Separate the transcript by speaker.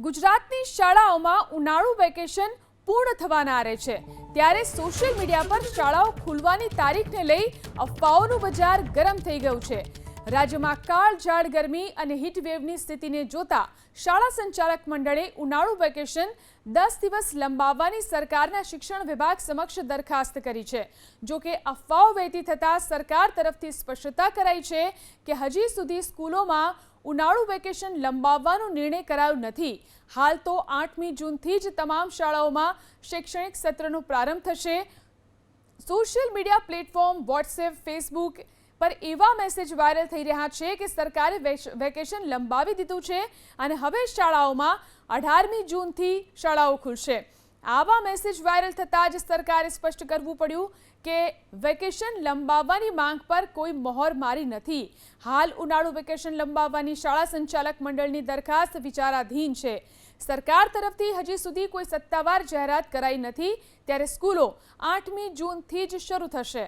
Speaker 1: ગુજરાતની શાળાઓમાં ઉનાળુ વેકેશન પૂર્ણ થવાના આરે છે, ત્યારે સોશિયલ મીડિયા પર શાળાઓ ખુલવાની તારીખને લઈ અફવાઓનું બજાર ગરમ થઈ ગયું છે। રાજ્યમાં કાળઝાળ ગરમી અને હીટવેવની સ્થિતિને જોતા શાળા સંચાલક મંડળે ઉનાળુ વેકેશન 10 દિવસ લંબાવવાની સરકારના શિક્ષણ વિભાગ સમક્ષ દરખાસ્ત કરી છે। જો કે અફવાઓ વહેતી થતાં સરકાર તરફથી સ્પષ્ટતા કરાઈ છે કે હજી સુધી સ્કૂલોમાં ઉનાળુ વેકેશન લંબાવવાનો નિર્ણય કરાયો નથી। હાલ તો 8મી જૂનથી જ તમામ શાળાઓમાં શૈક્ષણિક સત્રનો પ્રારંભ થશે। Social media platform WhatsApp, Facebook પર એવા મેસેજ વાયરલ થઈ રહ્યા છે કે સરકારે વેકેશન લંબાવી દીધું છે અને હવે શાળાઓમાં 18મી જૂનથી શાળાઓ ખુલશે। આવા મેસેજ વાયરલ થતાં જ સરકારે સ્પષ્ટ કરવું પડ્યું કે વેકેશન લંબાવવાની માંગ પર કોઈ મહોર મારી નથી। હાલ ઉનાળુ વેકેશન લંબાવવાની શાળા સંચાલક મંડળની દરખાસ્ત વિચારાધીન છે। સરકાર તરફથી હજી સુધી કોઈ સત્તાવાર જાહેરાત કરાઈ નથી, ત્યારે સ્કૂલો 8મી જૂનથી જ શરૂ થશે।